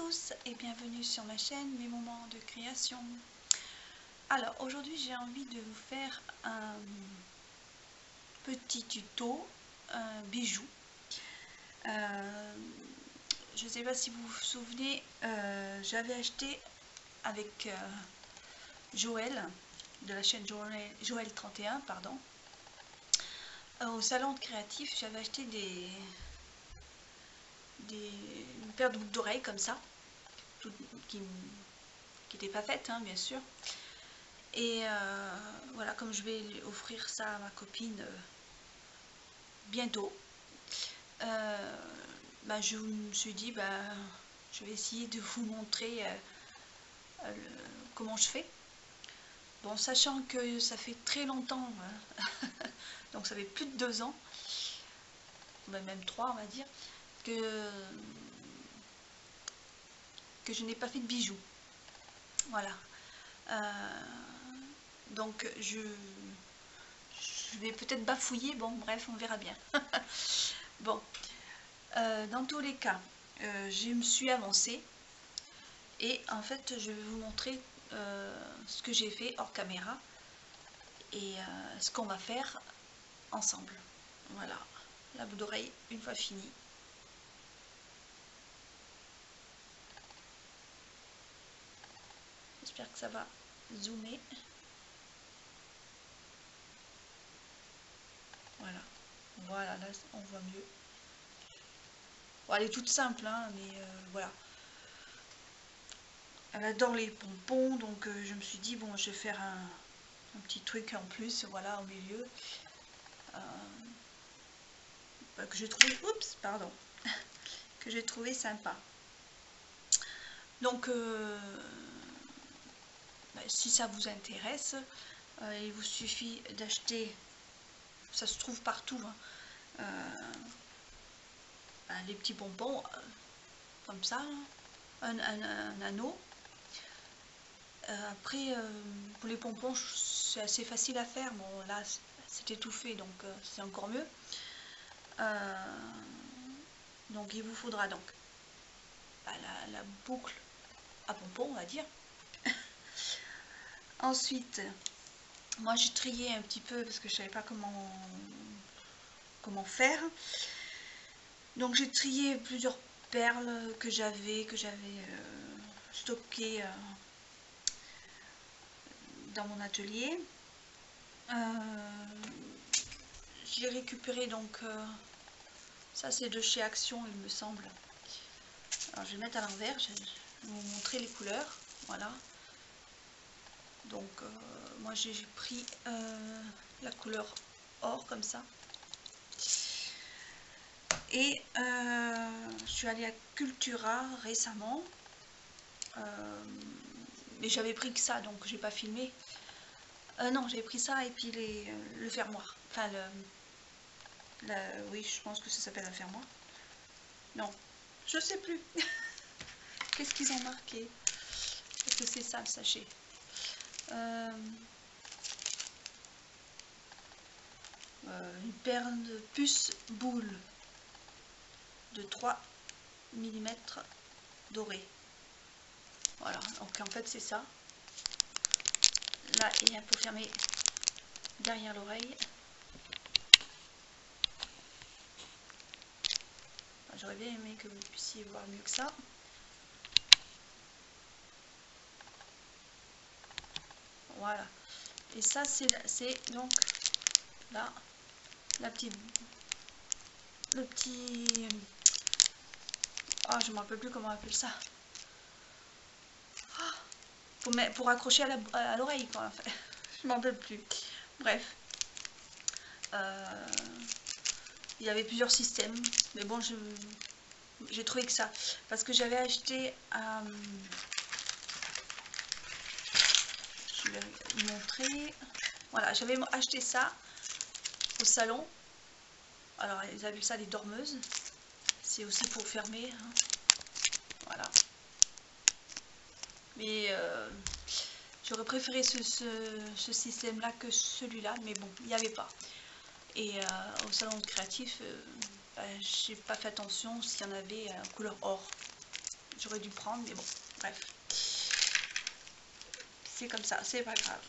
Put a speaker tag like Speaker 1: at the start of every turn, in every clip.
Speaker 1: tous et bienvenue sur ma chaîne Mes moments de création. Alors aujourd'hui j'ai envie de vous faire un petit tuto bijoux. Je ne sais pas si vous vous souvenez, j'avais acheté avec Joël de la chaîne Joël 31, pardon, au salon créatif. J'avais acheté une paire de boucles d'oreilles comme ça, qui n'était pas faite, hein, bien sûr. Et voilà, comme je vais offrir ça à ma copine bientôt, je me suis dit, je vais essayer de vous montrer comment je fais. Bon, sachant que ça fait très longtemps, donc ça fait plus de 2 ans, même 3 on va dire, que je n'ai pas fait de bijoux. Voilà. Donc je vais peut-être bafouiller, bon bref, on verra bien. Bon, dans tous les cas, je me suis avancée et en fait je vais vous montrer ce que j'ai fait hors caméra et ce qu'on va faire ensemble. Voilà, la boucle d'oreille une fois finie. J'espère que ça va zoomer. Voilà, voilà, là on voit mieux. Bon, elle est toute simple, hein, mais voilà. Elle adore les pompons, donc je me suis dit, bon, je vais faire un petit truc en plus, voilà, au milieu. Que j'ai trouvé, oups, pardon, que j'ai trouvé sympa. Donc, si ça vous intéresse, il vous suffit d'acheter, ça se trouve partout, hein, les petits pompons, comme ça, un anneau. Après, pour les pompons, c'est assez facile à faire. Bon, là, c'était tout fait, donc c'est encore mieux. Donc, il vous faudra donc la boucle à pompons, on va dire. Ensuite, moi, j'ai trié un petit peu parce que je savais pas comment faire. Donc, j'ai trié plusieurs perles que j'avais stockées dans mon atelier. J'ai récupéré donc ça, c'est de chez Action, il me semble. Alors je vais mettre à l'envers, je vais vous montrer les couleurs. Voilà, donc moi j'ai pris la couleur or comme ça, et je suis allée à Cultura récemment, mais j'avais pris que ça, donc j'ai pas filmé. Non, j'avais pris ça et puis le fermoir, enfin oui, je pense que ça s'appelle un fermoir. Non, je sais plus. Qu'est-ce qu'ils ont marqué? Est-ce que c'est ça le sachet? Une paire de puces boules de 3 mm dorés. Voilà, donc en fait c'est ça. Là, il y a pour fermer derrière l'oreille. J'aurais bien aimé que vous puissiez voir mieux que ça. Voilà. Et ça, c'est donc là, le petit... Oh, je ne me rappelle plus comment on appelle ça. Oh, pour accrocher à l'oreille, quoi. Enfin, je ne m'en rappelle plus. Bref. Il y avait plusieurs systèmes, mais bon, j'ai trouvé que ça, parce que j'avais acheté, je vais vous montrer, voilà, j'avais acheté ça au salon. Alors ils appellent ça des dormeuses, c'est aussi pour fermer, hein. Voilà, mais j'aurais préféré ce système là que celui-là, mais bon, il n'y avait pas. Et au salon créatif, j'ai pas fait attention s'il y en avait couleur or. J'aurais dû prendre, mais bon, bref. C'est comme ça, c'est pas grave.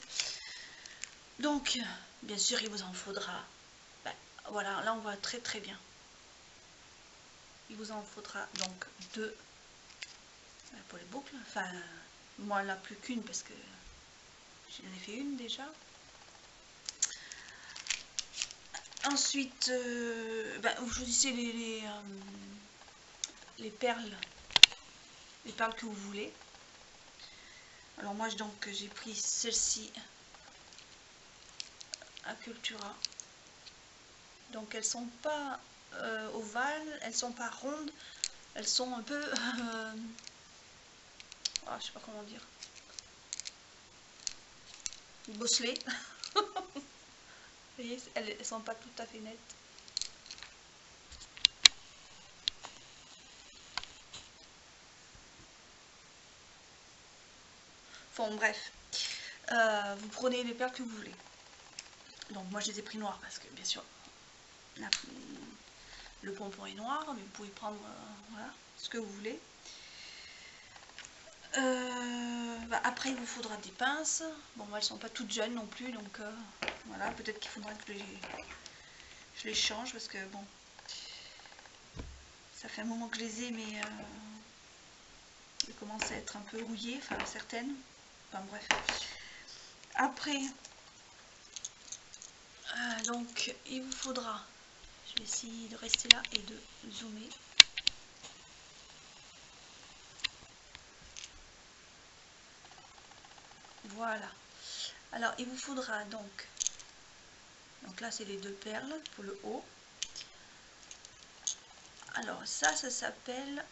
Speaker 1: Donc, bien sûr, il vous en faudra. Ben, voilà, là on voit très très bien. Il vous en faudra donc 2 pour les boucles. Enfin, moi là plus qu'une parce que j'en ai fait une déjà. Ensuite, vous choisissez les perles que vous voulez. Alors moi donc j'ai pris celle-ci à Cultura. Donc elles sont pas ovales, elles sont pas rondes, elles sont un peu je sais pas comment dire, bosselées. Vous voyez, elles sont pas tout à fait nettes. Bon bref, vous prenez les perles que vous voulez. Donc moi je les ai pris noires parce que bien sûr le pompon est noir, mais vous pouvez prendre voilà, ce que vous voulez. Après il vous faudra des pinces. Bon moi elles sont pas toutes jeunes non plus, donc voilà, peut-être qu'il faudra que je les change parce que bon, ça fait un moment que je les ai, mais elles commencent à être un peu rouillées, enfin certaines. Enfin bref. Après, donc il vous faudra, je vais essayer de rester là et de zoomer. Voilà. Alors il vous faudra donc là c'est les 2 perles pour le haut. Alors ça s'appelle,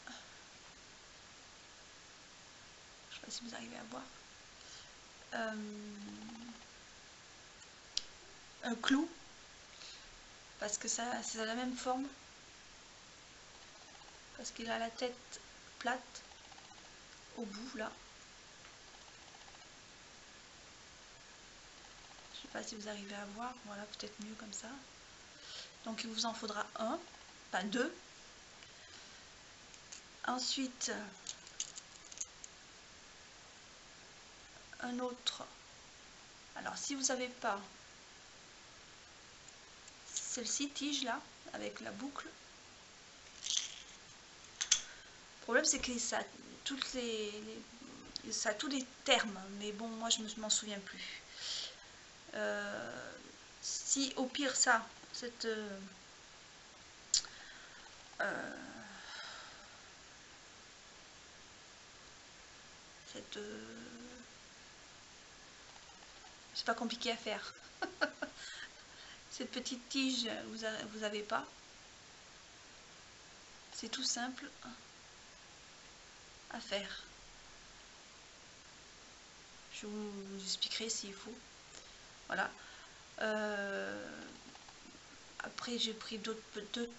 Speaker 1: je sais pas si vous arrivez à voir, un clou, parce que ça c'est la même forme, parce qu'il a la tête plate au bout là. Je sais pas si vous arrivez à voir, voilà, peut-être mieux comme ça. Donc il vous en faudra un, enfin 2. Ensuite un autre. Alors si vous n'avez pas celle-ci tige là avec la boucle, le problème c'est que ça a tous les termes, mais bon moi je ne m'en souviens plus. Si au pire ça, cette c'est pas compliqué à faire. Cette petite tige, vous n'avez pas. C'est tout simple à faire. Je vous expliquerai s'il faut. Voilà. Après j'ai pris d'autres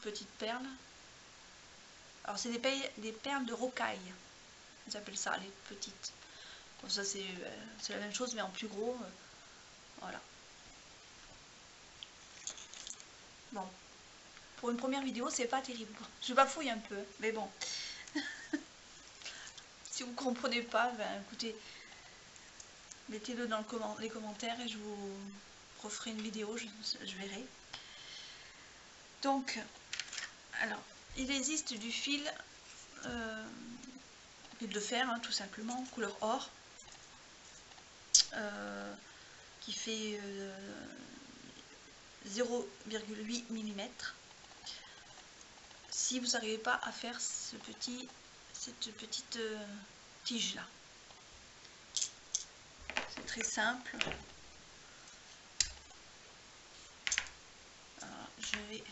Speaker 1: petites perles. Alors c'est des perles de rocaille. Ils appellent ça les petites. Bon, ça c'est la même chose mais en plus gros. Voilà. Bon. Pour une première vidéo, c'est pas terrible. Je bafouille un peu, mais bon. Si vous comprenez pas, écoutez, mettez-le dans les commentaires et je vous referai une vidéo, je verrai. Donc, alors, il existe du fil de fer, hein, tout simplement, couleur or, qui fait 0,8 mm. Si vous n'arrivez pas à faire cette petite tige là, c'est très simple. Alors, je vais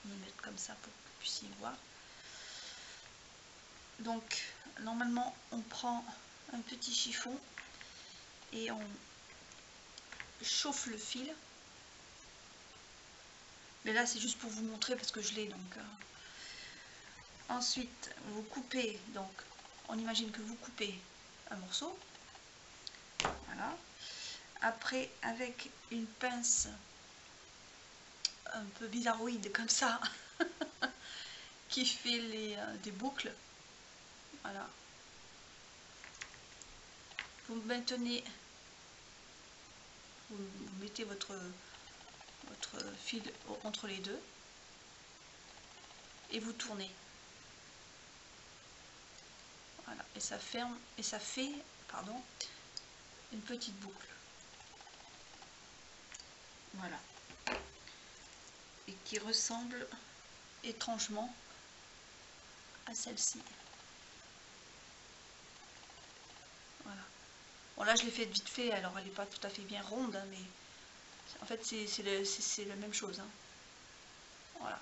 Speaker 1: me mettre comme ça pour que vous puissiez voir. Donc normalement on prend un petit chiffon et on chauffe le fil, mais là c'est juste pour vous montrer parce que je l'ai. Donc ensuite vous coupez, donc on imagine que vous coupez un morceau, voilà. Après avec une pince un peu bizarroïde comme ça qui fait des boucles, voilà, vous maintenez, vous mettez votre fil entre les deux et vous tournez. Voilà, et ça ferme et ça fait, pardon, une petite boucle. Voilà. Et qui ressemble étrangement à celle-ci. Voilà. Bon là je l'ai fait vite fait, alors elle n'est pas tout à fait bien ronde, hein, mais en fait c'est la même chose. Hein. Voilà.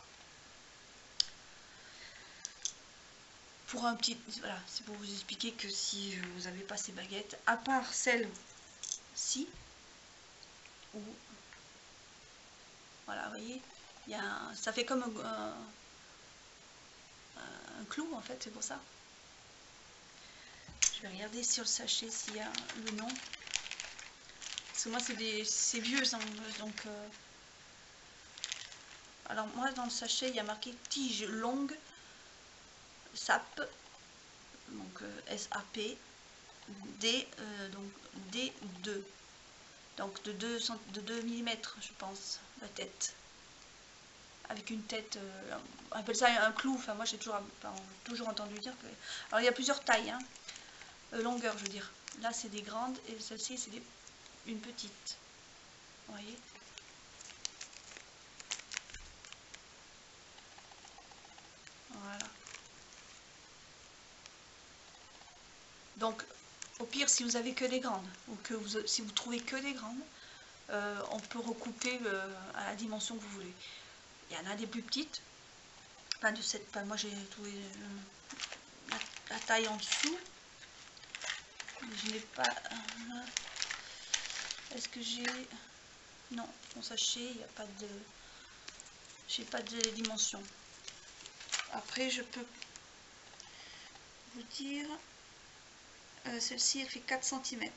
Speaker 1: Pour un petit, voilà, c'est pour vous expliquer que si vous n'avez pas ces baguettes, à part celle-ci, où voilà, vous voyez, il y a ça fait comme un clou en fait, c'est pour ça. Je vais regarder sur le sachet s'il y a le nom. Parce que moi c'est vieux, donc alors moi dans le sachet il y a marqué tige longue SAP, donc SAP D, donc D2, donc de 2 mm je pense, la tête, avec une tête, on appelle ça un clou, enfin moi j'ai toujours entendu dire que, alors il y a plusieurs tailles, hein, longueur je veux dire, là c'est des grandes et celle-ci c'est une petite, vous voyez. Voilà. Donc, au pire, si vous avez que des grandes, ou que si vous trouvez que des grandes, on peut recouper à la dimension que vous voulez. Il y en a des plus petites, enfin de cette, moi j'ai trouvé la taille en dessous. Je n'ai pas. Est-ce que j'ai. Non, mon sachet, il n'y a pas de. J'ai pas de dimension. Après, je peux vous dire. Celle-ci, elle fait 4 cm.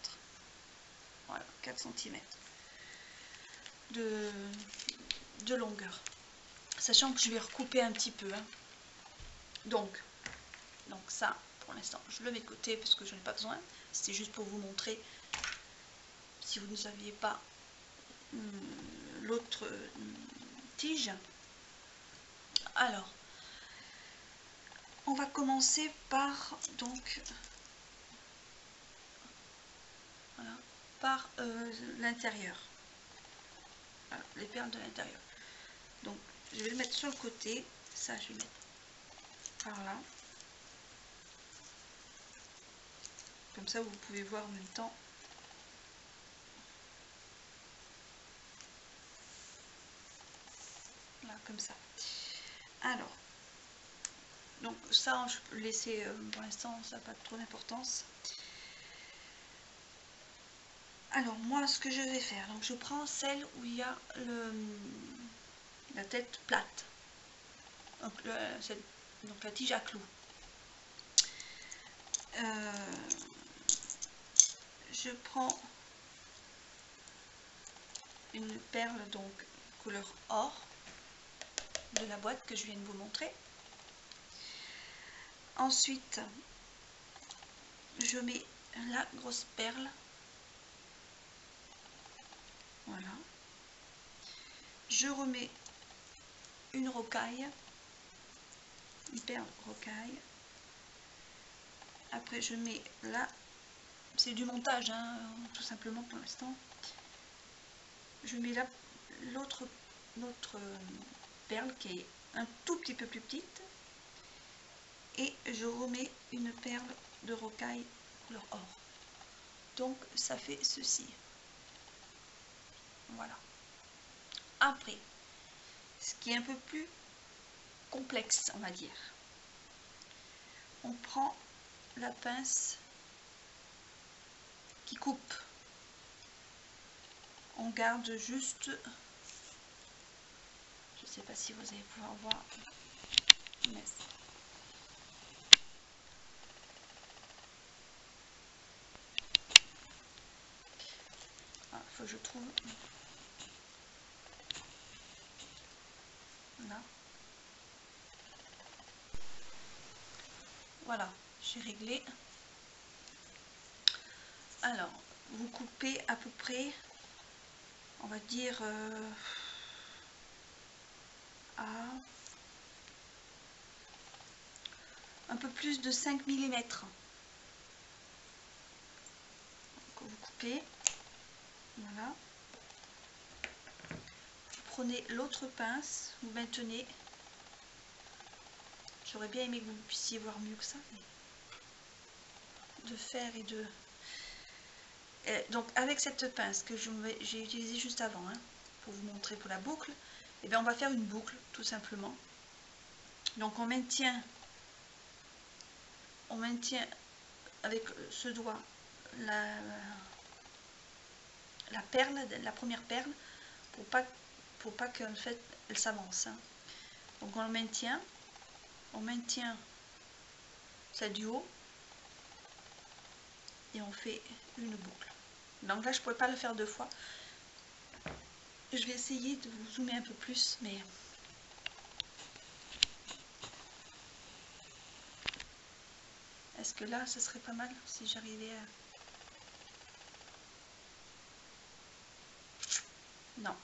Speaker 1: Voilà, 4 cm de longueur. Sachant que je vais recouper un petit peu. Hein. Donc ça, pour l'instant, je le mets de côté parce que je n'en ai pas besoin. C'était juste pour vous montrer, si vous ne saviez pas, l'autre tige. Alors, on va commencer par donc voilà, par l'intérieur, voilà, les perles de l'intérieur. Donc je vais le mettre sur le côté, ça je vais mettre par là, comme ça vous pouvez voir en même temps. Là, comme ça. Alors, donc ça je peux le laisser pour l'instant, ça n'a pas trop d'importance. Alors moi ce que je vais faire, donc je prends celle où il y a la tête plate, donc, donc la tige à clous. Je prends une perle donc couleur or de la boîte que je viens de vous montrer. Ensuite je mets la grosse perle, voilà, je remets une rocaille, une perle rocaille. Après je mets là, c'est du montage hein, tout simplement pour l'instant, je mets là l'autre perle qui est un tout petit peu plus petite et je remets une perle de rocaille couleur or. Donc ça fait ceci. Voilà. Après, ce qui est un peu plus complexe, on va dire, on prend la pince qui coupe. On garde juste, je ne sais pas si vous allez pouvoir voir, mais faut que je trouve là. Voilà, j'ai réglé. Alors, vous coupez à peu près, on va dire, à un peu plus de 5 mm. Vous coupez, voilà. Vous prenez l'autre pince, vous maintenez. J'aurais bien aimé que vous puissiez voir mieux que ça, mais de faire et de... donc avec cette pince que j'ai utilisée juste avant, hein, pour vous montrer pour la boucle, et bien on va faire une boucle tout simplement. Donc on maintient avec ce doigt la perle, la première perle, pour pas qu'en fait elle s'avance, hein. Donc on maintient ça du haut et on fait une boucle. Donc là je ne pourrais pas le faire deux fois. Je vais essayer de vous zoomer un peu plus, mais est-ce que là ce serait pas mal si j'arrivais à... Non.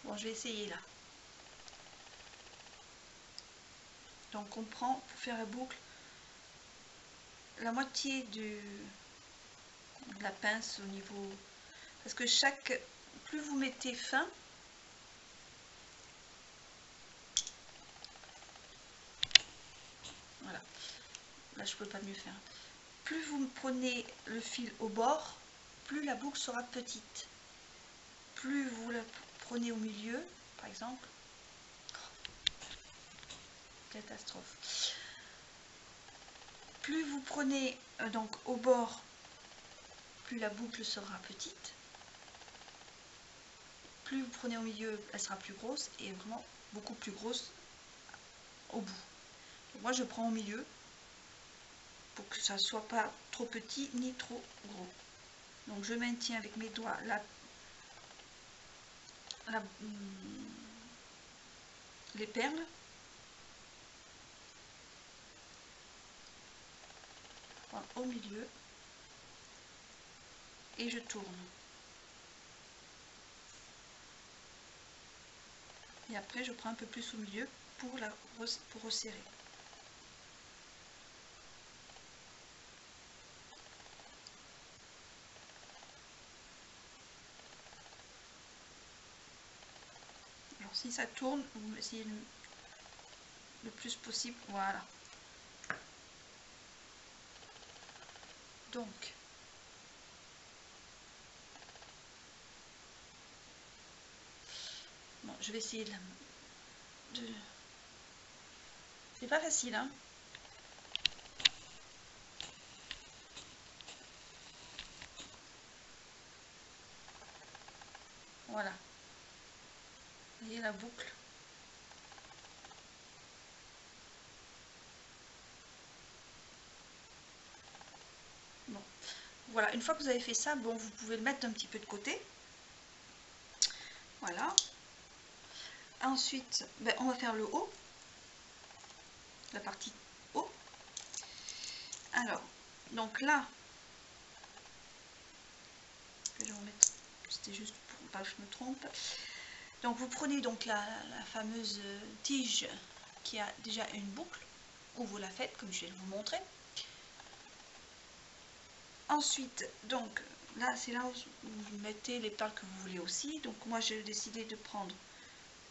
Speaker 1: Bon, je vais essayer là. Donc on prend, pour faire la boucle, la moitié de la pince au niveau... Parce que plus vous mettez fin, voilà, là je peux pas mieux faire. Plus vous prenez le fil au bord, plus la boucle sera petite. Plus vous la prenez au milieu, par exemple, catastrophe. Plus vous prenez donc au bord, plus la boucle sera petite. Plus vous prenez au milieu, elle sera plus grosse et vraiment beaucoup plus grosse au bout. Donc moi je prends au milieu pour que ça soit pas trop petit ni trop gros. Donc je maintiens avec mes doigts les perles. Au milieu et je tourne. Et après je prends un peu plus au milieu pour resserrer. Alors si ça tourne, vous essayez le plus possible, voilà. Donc bon, je vais essayer de... C'est pas facile, hein. Voilà. Vous voyez la boucle. Bon, voilà. Une fois que vous avez fait ça, bon, vous pouvez le mettre un petit peu de côté. Voilà. Ensuite, ben, on va faire le haut. La partie haut. Alors, donc là, je vais remettre, c'était juste pour pas que je me trompe. Donc vous prenez donc la fameuse tige qui a déjà une boucle, ou vous la faites comme je vais vous montrer. Ensuite, donc là c'est là où vous mettez les perles que vous voulez aussi. Donc moi j'ai décidé de prendre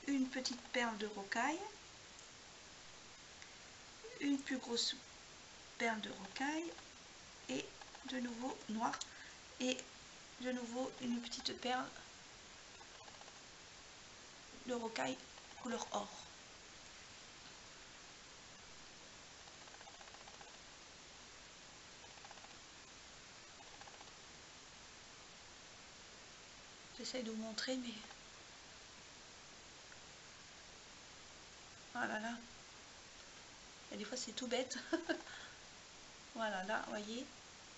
Speaker 1: une petite perle de rocaille, une plus grosse perle de rocaille et de nouveau noir et de nouveau une petite perle de rocaille couleur or. J'essaye de vous montrer, mais voilà là. Et des fois c'est tout bête. Voilà là, vous voyez,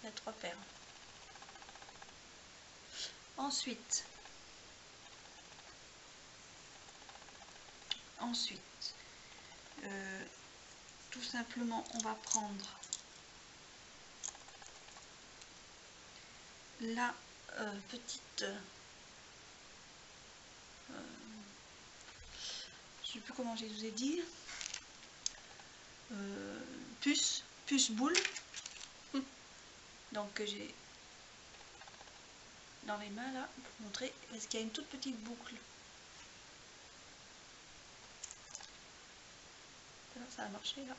Speaker 1: il y a 3 perles. Ensuite, tout simplement, on va prendre la petite, je sais plus comment je vous ai dit, puce boule. Donc j'ai dans les mains là pour vous montrer, parce qu'il y a une toute petite boucle. Alors, ça a marché là.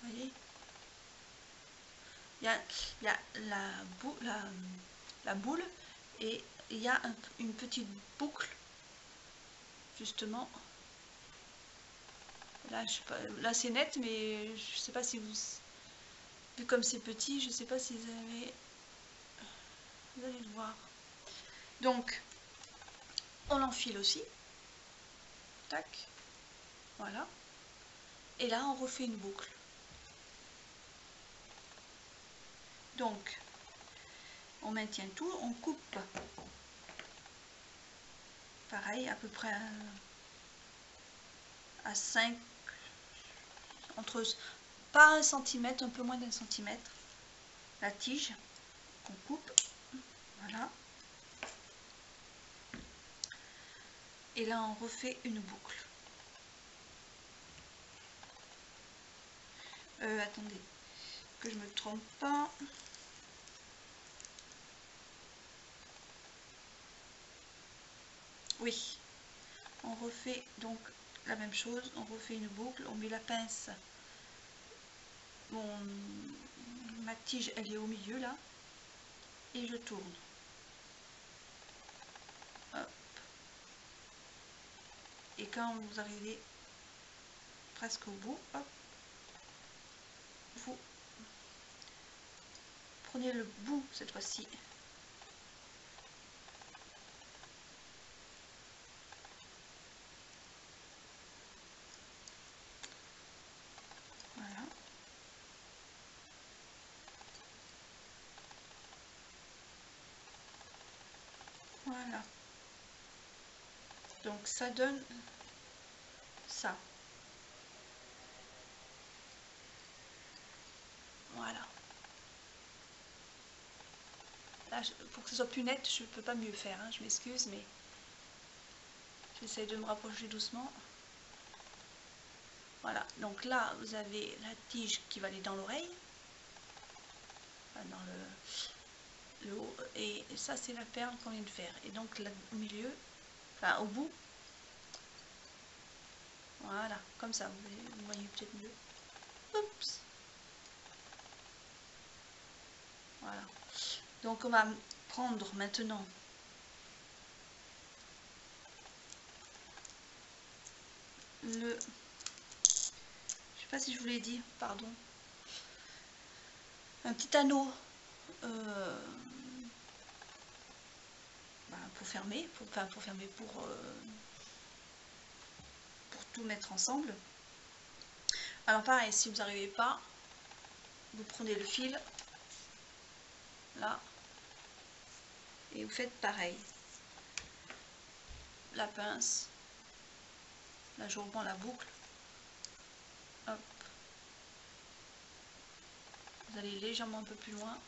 Speaker 1: Vous voyez, il y a la boule et il y a une petite boucle justement. Là, je sais pas, là c'est net, mais je sais pas si vous, vu comme c'est petit, je sais pas si vous allez le voir. Donc, on l'enfile aussi. Tac, voilà. Et là, on refait une boucle. Donc, on maintient tout, on coupe. Pareil, à peu près à 5, entre, pas 1 centimètre, un peu moins d'1 centimètre, la tige qu'on coupe. Voilà. Et là, on refait une boucle. Attendez, que je me trompe pas. Oui, on refait donc la même chose, on refait une boucle, on met la pince. Ma tige, elle est au milieu là, et je tourne. Hop. Et quand vous arrivez presque au bout, hop, vous prenez le bout cette fois-ci. Voilà. Voilà. Donc ça donne ça. Voilà. Là, pour que ce soit plus net, je ne peux pas mieux faire, hein, je m'excuse, mais j'essaie de me rapprocher doucement. Voilà, donc là, vous avez la tige qui va aller dans l'oreille, dans le haut, et ça, c'est la perle qu'on vient de faire. Et donc là, au milieu, enfin au bout, voilà, comme ça, vous voyez peut-être mieux. Oups. Voilà. Donc on va prendre maintenant le, je sais pas si je vous l'ai dit, pardon, un petit anneau pour fermer, pour tout mettre ensemble. Alors pareil, si vous n'arrivez pas, vous prenez le fil là et vous faites pareil. La pince, là je reprends la boucle, hop, vous allez légèrement un peu plus loin,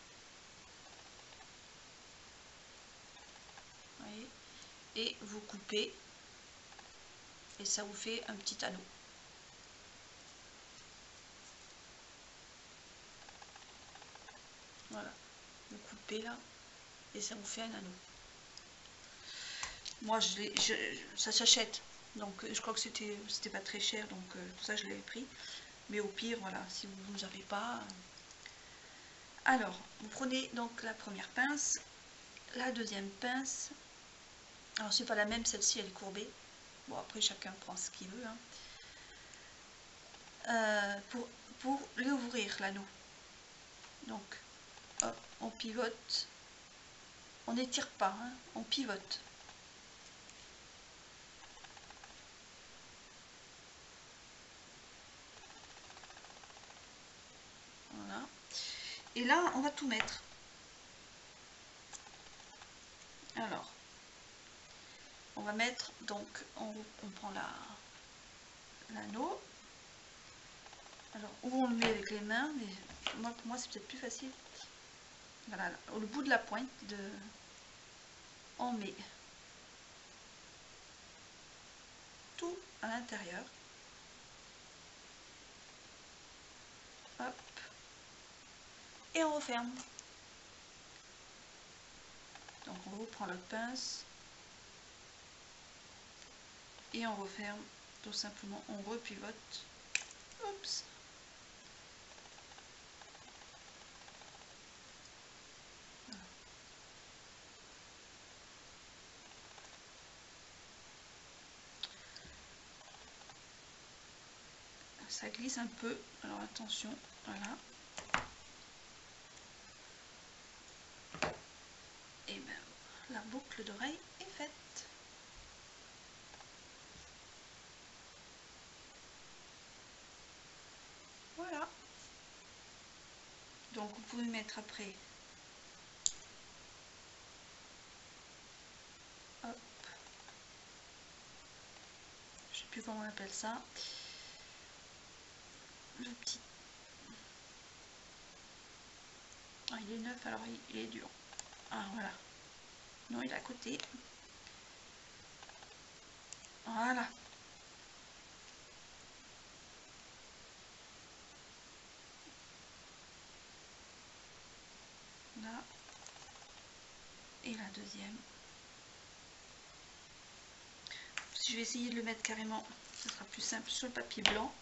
Speaker 1: voyez, et vous coupez et ça vous fait un petit anneau. Voilà, vous coupez là et ça vous fait un anneau. Moi ça s'achète, donc je crois que c'était pas très cher, donc tout ça je l'avais pris, mais au pire voilà, si vous n'avez pas. Alors vous prenez donc la première pince, la deuxième pince, alors c'est pas la même, celle-ci elle est courbée, bon après chacun prend ce qu'il veut, hein. pour l'ouvrir l'anneau. Donc hop, on pivote, on n'étire pas, hein, on pivote. Voilà. Et là, on va tout mettre. Alors, on va mettre, donc, on prend l'anneau. Alors, où on le met avec les mains, mais pour moi, c'est peut-être plus facile. Voilà, au bout de la pointe, on met tout à l'intérieur. Hop. Et on referme. Donc on reprend notre pince et on referme tout simplement, on repivote. Oups. Voilà. Ça glisse un peu, alors attention, voilà. Et bien la boucle d'oreille est faite. Voilà. Donc vous pouvez mettre après. Hop. Je sais plus comment on appelle ça. Le petit. Ah, il est neuf, alors il est dur. Ah voilà. Non, il est à côté. Voilà. Là. Et la deuxième. Si je vais essayer de le mettre carrément, ce sera plus simple sur le papier blanc.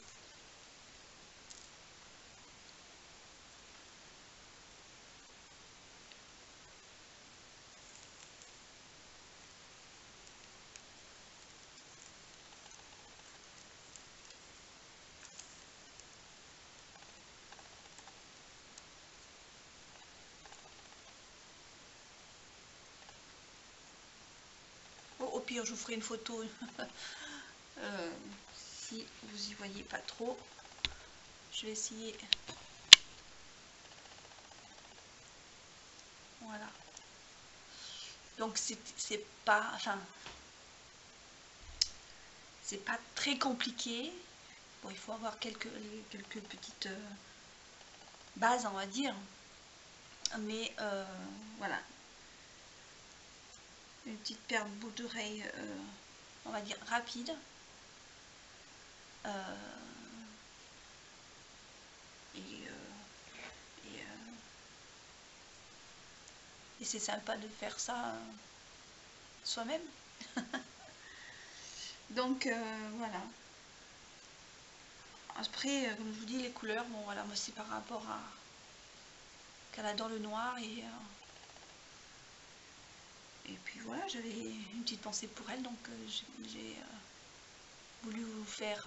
Speaker 1: Au pire, je vous ferai une photo si vous y voyez pas trop. Je vais essayer. Voilà. Donc c'est pas, enfin, c'est pas très compliqué. Bon, il faut avoir quelques petites bases, on va dire. Mais voilà. Une petite paire de boucles d'oreilles, on va dire rapide. Et c'est sympa de faire ça soi-même. Donc voilà. Après, comme je vous dis, les couleurs, bon voilà, moi c'est par rapport à qu'elle adore le noir et puis voilà, j'avais une petite pensée pour elle, donc j'ai voulu vous faire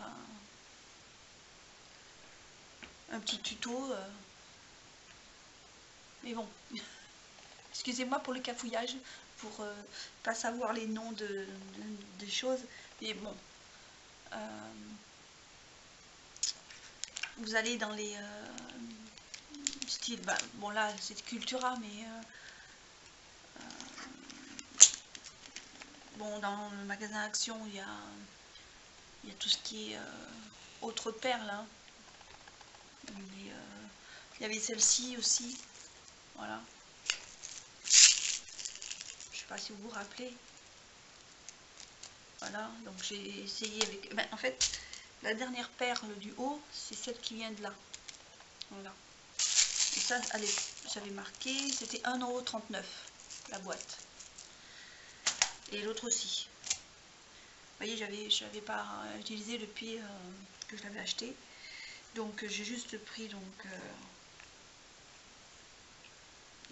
Speaker 1: un petit tuto. Mais bon, excusez-moi pour le cafouillage, pour pas savoir les noms des choses, mais bon. Vous allez dans les styles, bah, bon là c'est Cultura, mais bon, dans le magasin Action il y a tout ce qui est autres perles, hein. Il y avait celle-ci aussi, voilà. Je sais pas si vous vous rappelez. Voilà, donc j'ai essayé avec, ben, en fait la dernière perle du haut c'est celle qui vient de là, voilà. Et ça, allez, j'avais marqué, c'était 1,39 € la boîte. Et l'autre aussi. Vous voyez, j'avais pas utilisé depuis que je l'avais acheté. Donc j'ai juste pris donc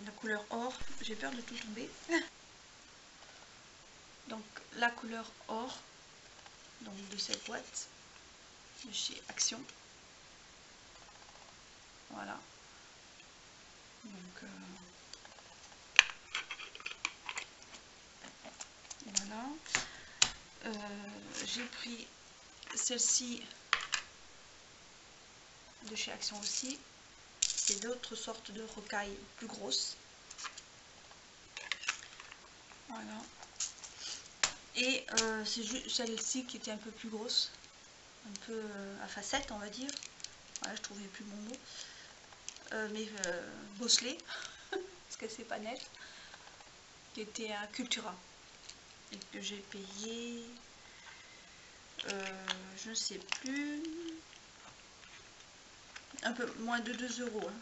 Speaker 1: la couleur or. J'ai peur de tout tomber. Donc la couleur or, donc de cette boîte de chez Action. Voilà. Donc voilà. J'ai pris celle-ci de chez Action aussi. C'est d'autres sortes de rocailles plus grosses. Voilà. Et c'est juste celle-ci qui était un peu plus grosse, un peu à facettes on va dire. Voilà, je trouvais plus mon mot. Mais bosselée, parce que c'est pas net, qui était à Cultura et que j'ai payé, je ne sais plus, un peu moins de 2 euros. Hein.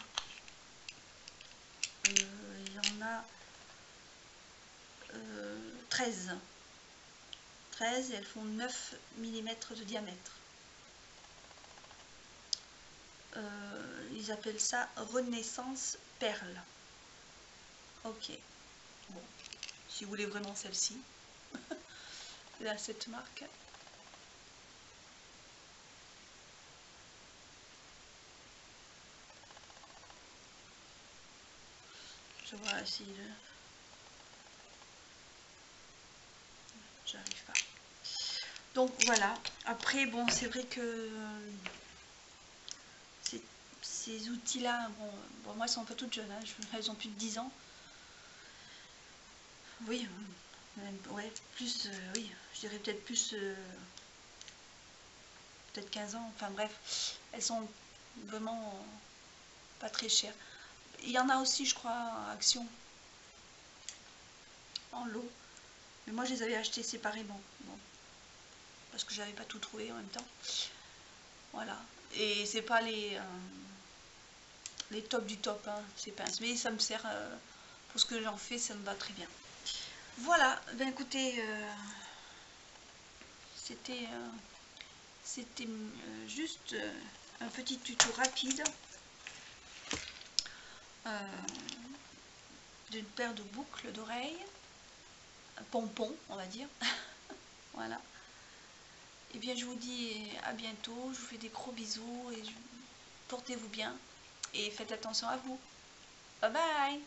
Speaker 1: Il y en a 13. 13 et elles font 9 mm de diamètre. Ils appellent ça Renaissance Perle. Ok. Bon, si vous voulez vraiment celle-ci, là cette marque. Je vois si j'arrive pas. Donc voilà. Après bon, c'est vrai que ces outils-là, bon, moi elles sont pas toutes jeunes, hein, elles ont plus de 10 ans. Oui, même, ouais, plus, oui, je dirais peut-être plus, peut-être 15 ans, enfin bref, elles sont vraiment pas très chères. Il y en a aussi, je crois, à Action, en lot, mais moi je les avais achetés séparément, bon, parce que j'avais pas tout trouvé en même temps. Voilà, et c'est pas les tops du top, hein, ces pinces, mais ça me sert, pour ce que j'en fais, ça me va très bien. Voilà, ben écoutez, c'était juste un petit tuto rapide d'une paire de boucles d'oreilles, pompons on va dire. Voilà. Et bien je vous dis à bientôt, je vous fais des gros bisous et portez-vous bien et faites attention à vous. Bye bye.